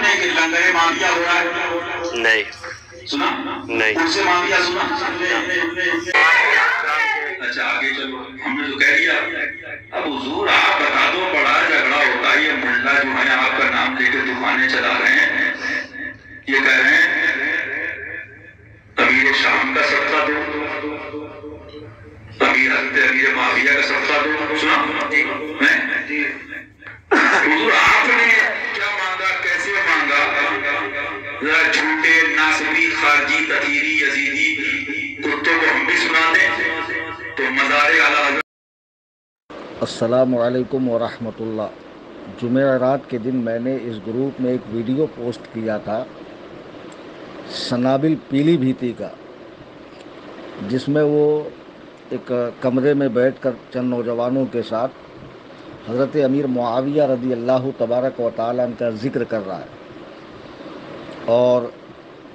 نے کہ لنگر معاویہ ہو رہا ہے؟ نہیں سنا؟ نہیں ان سے معاویہ سنا؟ اچھا آگے چلو، ہم نے تو کہہ دیا اب حضور آپ بتا دو بڑا جھگڑا ہوتا ہے، یہ ملا جو ہے آپ کا نام لے کے طوفانیں چلا رہے ہیں، یہ کہہ رہے ہیں امیر شام کا صدقہ دو، امیر معاویہ کا صدقہ دو، سنا؟ حضور آپ نے کیا مانگا، کیسے مانگا؟ ذرا جھوٹے ناصبی خارجی تطہیری یزیدی کتوں کو ہم بھی سنا دیں تو مزار اعلیٰ حضرت۔ السلام علیکم ورحمۃ اللہ۔ جمعرات کے دن میں نے اس گروپ میں ایک ویڈیو پوسٹ کیا تھا سنابل پیلی بھیتی کا، جس میں وہ ایک کمرے میں بیٹھ کر چند نوجوانوں کے ساتھ حضرت امیر معاویہ رضی اللہ تبارک و تعالیٰ عنہ کا ذکر کر رہا ہے اور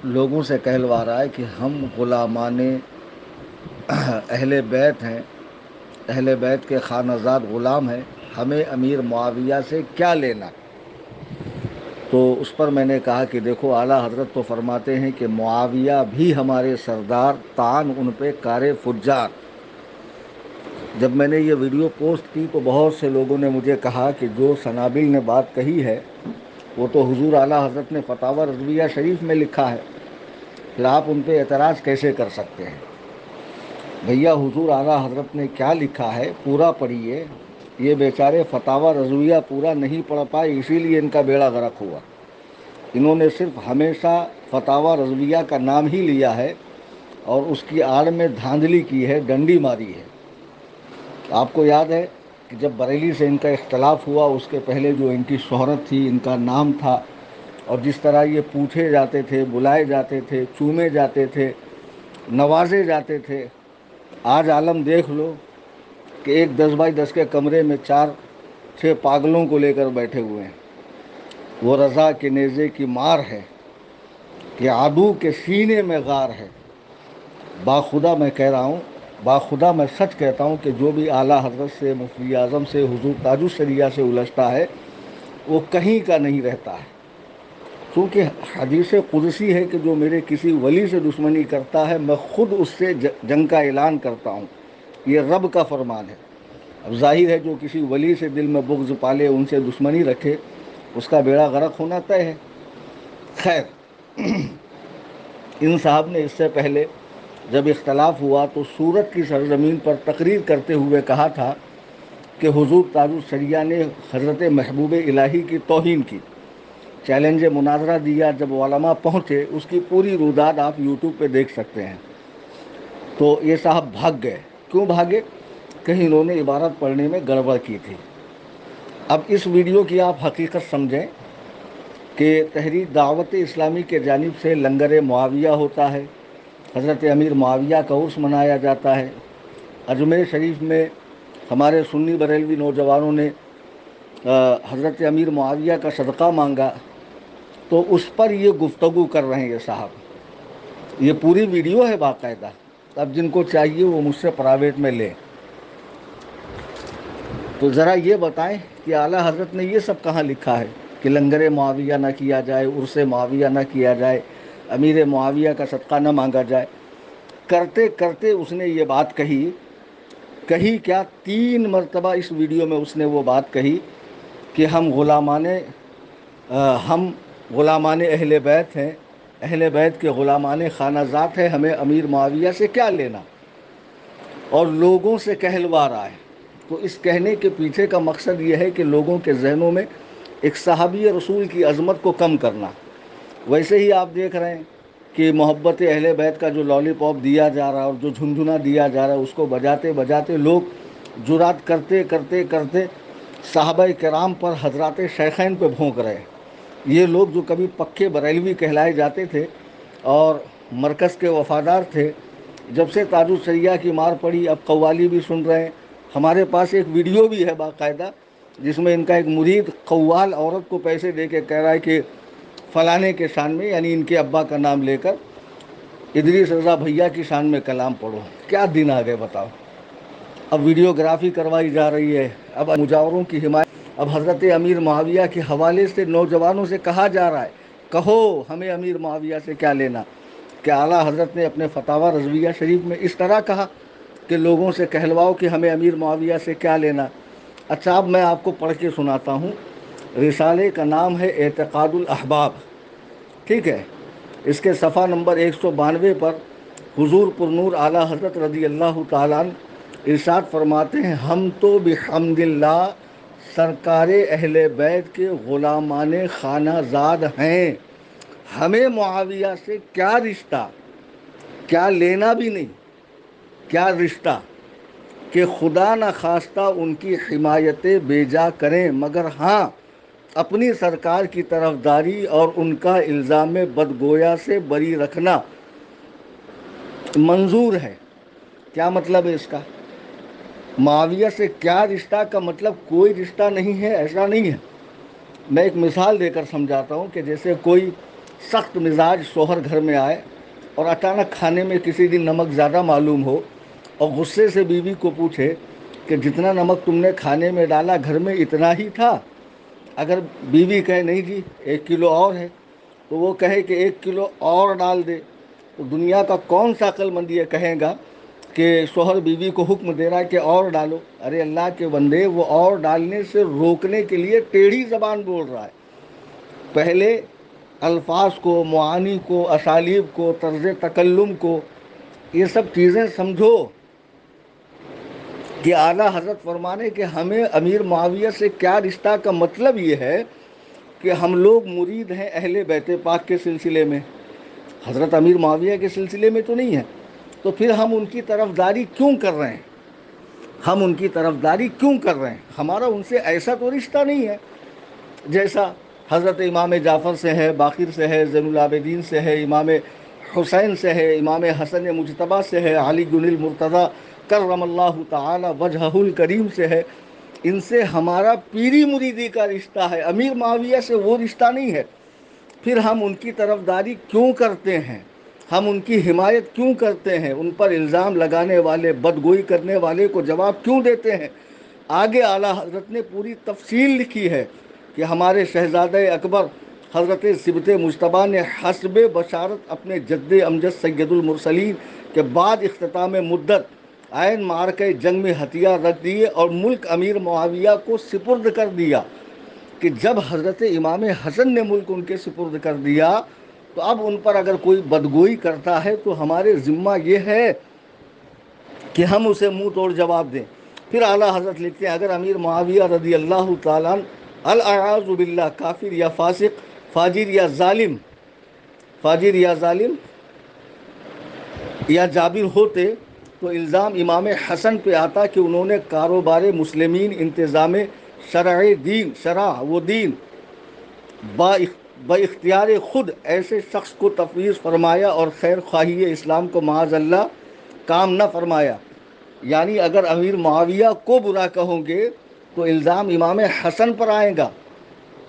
لوگوں سے کہلوا رہا ہے کہ ہم غلامان اہل بیت ہیں، اہل بیت کے خانہ زاد غلام ہیں، ہمیں امیر معاویہ سے کیا لینا۔ تو اس پر میں نے کہا کہ دیکھو اعلیٰ حضرت تو فرماتے ہیں کہ معاویہ بھی ہمارے سردار، طعن ان پہ کار فجار۔ جب میں نے یہ ویڈیو پوسٹ کی تو بہت سے لوگوں نے مجھے کہا کہ جو سنابل نے بات کہی ہے وہ تو حضور اعلیٰ حضرت نے فتاوی رضویہ شریف میں لکھا ہے، پھر آپ ان پہ اعتراض کیسے کر سکتے ہیں؟ بھیا حضور اعلیٰ حضرت نے کیا لکھا ہے پورا پڑھیے۔ یہ بیچارے فتاوی رضویہ پورا نہیں پڑھ پائے، اسی لیے ان کا بیڑا غرق ہوا۔ انہوں نے صرف ہمیشہ فتاوی رضویہ کا نام ہی لیا ہے اور اس کی آڑ میں دھاندلی کی ہے، ڈنڈی ماری ہے۔ آپ کو یاد ہے کہ جب بریلی سے ان کا اختلاف ہوا اس کے پہلے جو ان کی شہرت تھی، ان کا نام تھا، اور جس طرح یہ پوچھے جاتے تھے، بلائے جاتے تھے، چومے جاتے تھے، نوازے جاتے تھے، آج عالم دیکھ لو کہ ایک 10x10 کے کمرے میں 4-6 پاگلوں کو لے کر بیٹھے ہوئے ہیں۔ وہ رضا کے نیزے کی مار ہے کہ عدو کے سینے میں غار ہے۔ باخدا میں کہہ رہا ہوں، باخدا میں سچ کہتا ہوں کہ جو بھی اعلیٰ حضرت سے، مفتی اعظم سے، حضور تاج الشریعہ سے الجھتا ہے وہ کہیں کا نہیں رہتا ہے، کیونکہ حدیث قدسی ہے کہ جو میرے کسی ولی سے دشمنی کرتا ہے میں خود اس سے جنگ کا اعلان کرتا ہوں، یہ رب کا فرمان ہے۔ اب ظاہر ہے جو کسی ولی سے دل میں بغض پالے، ان سے دشمنی رکھے، اس کا بیڑا غرق ہونا طے ہے۔ خیر، ان صاحب نے اس سے پہلے جب اختلاف ہوا تو سورت کی سرزمین پر تقریر کرتے ہوئے کہا تھا کہ حضور تاج الشریعہ نے حضرت محبوب الہی کی توہین کی۔ چیلنج مناظرہ دیا، جب علماء پہنچے اس کی پوری روداد آپ یوٹیوب پہ دیکھ سکتے ہیں۔ تو یہ صاحب بھاگ گئے۔ کیوں بھاگے؟ کہیں انہوں نے عبارت پڑھنے میں گڑبڑ کی تھی۔ اب اس ویڈیو کی آپ حقیقت سمجھیں کہ تحریک دعوت اسلامی کے جانب سے لنگر معاویہ ہوتا ہے، حضرت امیر معاویہ کا عرس منایا جاتا ہے، اجمیر شریف میں ہمارے سنی بریلوی نوجوانوں نے حضرت امیر معاویہ کا صدقہ مانگا، تو اس پر یہ گفتگو کر رہے ہیں یہ صاحب۔ یہ پوری ویڈیو ہے باقاعدہ، اب جن کو چاہیے وہ مجھ سے پرائیویٹ میں لیں۔ تو ذرا یہ بتائیں کہ اعلیٰ حضرت نے یہ سب کہاں لکھا ہے کہ لنگر معاویہ نہ کیا جائے، عرس معاویہ نہ کیا جائے، امیر معاویہ کا صدقہ نہ مانگا جائے؟ کرتے کرتے اس نے یہ بات کہی کیا 3 مرتبہ اس ویڈیو میں اس نے وہ بات کہی کہ ہم غلامان اہل بیت ہیں، اہل بیت کے غلامان خانہ ذات ہیں، ہمیں امیر معاویہ سے کیا لینا، اور لوگوں سے کہلوا رہا ہے۔ تو اس کہنے کے پیچھے کا مقصد یہ ہے کہ لوگوں کے ذہنوں میں ایک صحابی رسول کی عظمت کو کم کرنا۔ ویسے ہی آپ دیکھ رہے ہیں کہ محبت اہل بیت کا جو لالی پاپ دیا جا رہا ہے اور جو جھنجھنا دیا جا رہا ہے، اس کو بجاتے بجاتے لوگ جرات کرتے کرتے کرتے صحابہ کرام پر، حضرات شیخین پہ بھونک رہے ہیں۔ یہ لوگ جو کبھی پکے بریلوی کہلائے جاتے تھے اور مرکز کے وفادار تھے، جب سے تاج الشریعہ کی مار پڑی اب قوالی بھی سن رہے ہیں۔ ہمارے پاس ایک ویڈیو بھی ہے باقاعدہ جس میں ان کا ایک مرید قوال عورت کو پیسے دے کے کہہ رہا ہے کہ فلانے کے شان میں، یعنی ان کے ابا کا نام لے کر، ادریس رضا بھیا کی شان میں کلام پڑھو۔ کیا دن آ گئے بتاؤ۔ اب ویڈیوگرافی کروائی جا رہی ہے، اب مجاوروں کی حمایت، اب حضرت امیر معاویہ کے حوالے سے نوجوانوں سے کہا جا رہا ہے کہو ہمیں امیر معاویہ سے کیا لینا۔ کہ اعلیٰ حضرت نے اپنے فتاوی رضویہ شریف میں اس طرح کہا کہ لوگوں سے کہلواؤ کہ ہمیں امیر معاویہ سے کیا لینا۔ اچھا اب میں آپ کو پڑھ کے سناتا ہوں۔ رسالے کا نام ہے اعتقاد الاحباب، ٹھیک ہے۔ اس کے صفحہ نمبر 192 پر حضور پرنور اعلیٰ حضرت رضی اللہ تعالیٰ عنہ ارشاد فرماتے ہیں، ہم تو بحمد اللہ سرکار اہل بیت کے غلامان خانہ زاد ہیں، ہمیں معاویہ سے کیا رشتہ، کیا لینا بھی نہیں، کیا رشتہ کہ خدا نہ خواستہ ان کی حمایت بیجا کریں، مگر ہاں اپنی سرکار کی طرفداری اور ان کا الزام بدگویا سے بری رکھنا منظور ہے۔ کیا مطلب ہے اس کا؟ معاویہ سے کیا رشتہ کا مطلب کوئی رشتہ نہیں ہے، ایسا نہیں ہے۔ میں ایک مثال دے کر سمجھاتا ہوں کہ جیسے کوئی سخت مزاج شوہر گھر میں آئے اور اچانک کھانے میں کسی دن نمک زیادہ معلوم ہو اور غصے سے بیوی کو پوچھے کہ جتنا نمک تم نے کھانے میں ڈالا گھر میں اتنا ہی تھا۔ اگر بیوی کہے نہیں جی 1 کلو اور ہے، تو وہ کہے کہ 1 کلو اور ڈال دے، تو دنیا کا کون سا عقل مند یہ کہے گا کہ شوہر بیوی کو حکم دے رہا ہے کہ اور ڈالو؟ ارے اللہ کے بندے، وہ اور ڈالنے سے روکنے کے لیے ٹیڑھی زبان بول رہا ہے۔ پہلے الفاظ کو، معانی کو، اسالیب کو، طرز تکلم کو، یہ سب چیزیں سمجھو کہ اعلیٰ حضرت فرمانے کہ ہمیں امیر معاویہ سے کیا رشتہ کا مطلب یہ ہے کہ ہم لوگ مرید ہیں اہل بیت پاک کے سلسلے میں، حضرت امیر معاویہ کے سلسلے میں تو نہیں ہے، تو پھر ہم ان کی طرفداری کیوں کر رہے ہیں؟ ہم ان کی طرفداری کیوں کر رہے ہیں؟ ہمارا ان سے ایسا تو رشتہ نہیں ہے جیسا حضرت امام جعفر سے ہے، باقر سے ہے، زین العابدین سے ہے، امام حسین سے ہے، امام حسن مجتبیٰ سے ہے، علی المرتضیٰ کرم اللہ تعالی وجہہ الکریم سے ہے۔ ان سے ہمارا پیری مریدی کا رشتہ ہے، امیر معاویہ سے وہ رشتہ نہیں ہے۔ پھر ہم ان کی طرفداری کیوں کرتے ہیں؟ ہم ان کی حمایت کیوں کرتے ہیں؟ ان پر الزام لگانے والے، بدگوئی کرنے والے کو جواب کیوں دیتے ہیں؟ آگے اعلیٰ حضرت نے پوری تفصیل لکھی ہے کہ ہمارے شہزادہ اکبر حضرت سبط مجتبیٰ نے حسب بشارت اپنے جد امجد سید المرسلین کے بعد اختتام مدت عین معرکہ جنگ میں ہتھیار رکھ دیے اور ملک امیر معاویہ کو سپرد کر دیا کہ جب حضرت امام حسن نے ملک ان کے سپرد کر دیا تو اب ان پر اگر کوئی بدگوئی کرتا ہے تو ہمارے ذمہ یہ ہے کہ ہم اسے منہ توڑ جواب دیں۔ پھر اعلیٰ حضرت لکھتے ہیں اگر امیر معاویہ رضی اللہ تعالیٰ الاعاذ باللہ کافر یا فاسق، فاجر یا ظالم یا جابر ہوتے تو الزام امام حسن پہ آتا کہ انہوں نے کاروبار مسلمین، انتظام شرع و دین با اختیار خود ایسے شخص کو تفویض فرمایا اور خیر خواہی اسلام کو معاذ اللہ کام نہ فرمایا۔ یعنی اگر امیر معاویہ کو برا کہوں گے تو الزام امام حسن پر آئے گا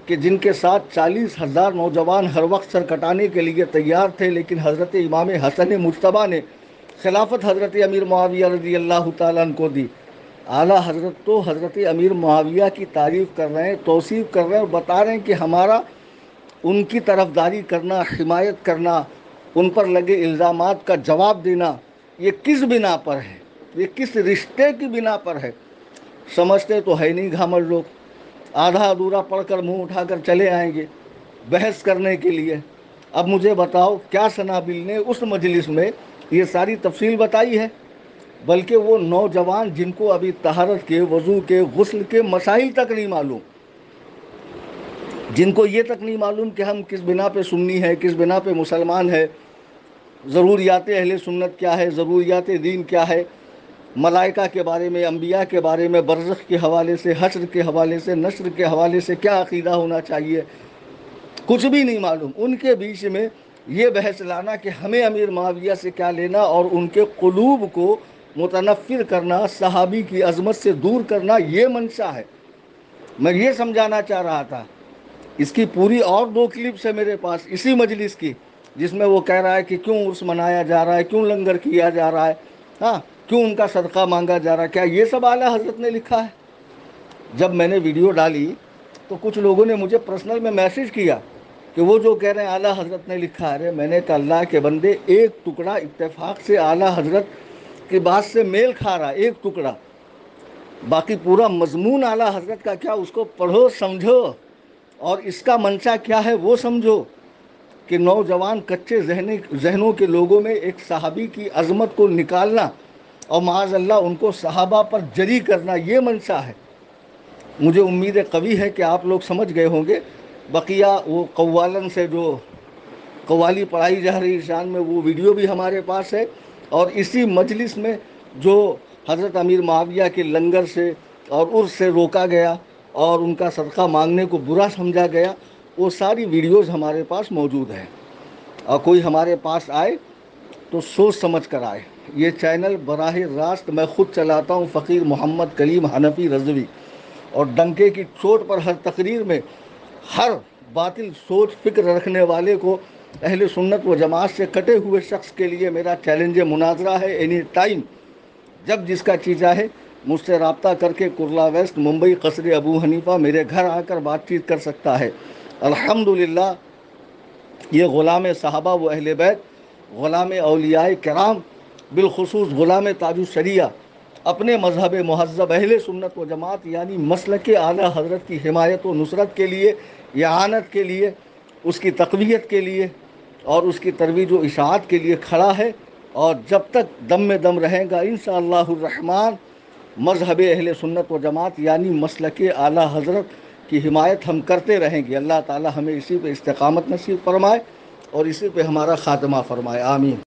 کہ جن کے ساتھ 40,000 نوجوان ہر وقت سر کٹانے کے لیے تیار تھے، لیکن حضرت امام حسن مجتبیٰ نے خلافت حضرت امیر معاویہ رضی اللہ تعالیٰ عنہ کو دی۔ اعلیٰ حضرت تو حضرت امیر معاویہ کی تعریف کر رہے ہیں، توصیف کر رہے ہیں اور بتا رہے ہیں کہ ہمارا ان کی طرفداری کرنا، حمایت کرنا، ان پر لگے الزامات کا جواب دینا، یہ کس بنا پر ہے؟ یہ کس رشتے کی بنا پر ہے؟ سمجھتے تو ہے نہیں گھامر لوگ، آدھا ادھورا پڑھ کر منہ اٹھا کر چلے آئیں گے بحث کرنے کے لیے۔ اب مجھے بتاؤ کیا سنابل نے اس مجلس میں یہ ساری تفصیل بتائی ہے؟ بلکہ وہ نوجوان جن کو ابھی طہارت کے، وضو کے، غسل کے مسائل تک نہیں معلوم، جن کو یہ تک نہیں معلوم کہ ہم کس بنا پہ سنی ہے، کس بنا پہ مسلمان ہے، ضروریات اہل سنت کیا ہے، ضروریات دین کیا ہے، ملائکہ کے بارے میں، انبیاء کے بارے میں، برزخ کے حوالے سے، حشر کے حوالے سے، نشر کے حوالے سے کیا عقیدہ ہونا چاہیے، کچھ بھی نہیں معلوم۔ ان کے بیچ میں یہ بحث لانا کہ ہمیں امیر معاویہ سے کیا لینا اور ان کے قلوب کو متنفر کرنا، صحابی کی عظمت سے دور کرنا، یہ منشا ہے۔ میں یہ سمجھانا چاہ رہا تھا۔ اس کی پوری اور 2 کلپس ہے میرے پاس اسی مجلس کی، جس میں وہ کہہ رہا ہے کہ کیوں عرس منایا جا رہا ہے، کیوں لنگر کیا جا رہا ہے، ہاں کیوں ان کا صدقہ مانگا جا رہا ہے۔ کیا یہ سب اعلیٰ حضرت نے لکھا ہے؟ جب میں نے ویڈیو ڈالی تو کچھ لوگوں نے مجھے پرسنل میں میسج کیا کہ وہ جو کہہ رہے ہیں اعلیٰ حضرت نے لکھا ہے، میں نے کہا اللہ کے بندے ایک ٹکڑا اتفاق سے اعلیٰ حضرت کی بات سے میل کھا رہا، ایک ٹکڑا، باقی پورا مضمون اعلیٰ حضرت کا کیا، اس کو پڑھو سمجھو، اور اس کا منشا کیا ہے وہ سمجھو، کہ نوجوان کچے ذہنوں کے لوگوں میں ایک صحابی کی عظمت کو نکالنا اور معاذ اللہ ان کو صحابہ پر جری کرنا، یہ منشا ہے۔ مجھے امید قوی ہے کہ آپ لوگ سمجھ گئے ہوں گے۔ بقیہ وہ قوالن سے جو قوالی پڑھائی جا رہی شان میں، وہ ویڈیو بھی ہمارے پاس ہے، اور اسی مجلس میں جو حضرت امیر معاویہ کے لنگر سے اور عرس سے روکا گیا اور ان کا صدقہ مانگنے کو برا سمجھا گیا، وہ ساری ویڈیوز ہمارے پاس موجود ہیں، اور کوئی ہمارے پاس آئے تو سوچ سمجھ کر آئے۔ یہ چینل براہ راست میں خود چلاتا ہوں، فقیر محمد کلیم حنفی رضوی، اور ڈنکے کی چوٹ پر ہر تقریر میں ہر باطل سوچ فکر رکھنے والے کو، اہل سنت و جماعت سے کٹے ہوئے شخص کے لیے میرا چیلنج مناظرہ ہے، اینی ٹائم جب جس کا چیز ہے مجھ سے رابطہ کر کے کرلا ویسٹ، ممبئی، قصر ابو حنیفہ میرے گھر آ کر بات چیت کر سکتا ہے۔ الحمدللہ یہ غلام صحابہ و اہل بیت، غلام اولیاء کرام، بالخصوص غلام تاج الشریعہ، اپنے مذہب مہذب اہل سنت و جماعت یعنی مسلک اعلیٰ حضرت کی حمایت و نصرت کے لیے، اعانت کے لیے، اس کی تقویت کے لیے اور اس کی ترویج و اشاعت کے لیے کھڑا ہے، اور جب تک دم میں دم رہے گا انشاءاللہ الرحمن مذہب اہل سنت و جماعت یعنی مسلک اعلیٰ حضرت کی حمایت ہم کرتے رہیں گے۔ اللہ تعالی ہمیں اسی پہ استقامت نصیب فرمائے اور اسی پہ ہمارا خاتمہ فرمائے، آمین۔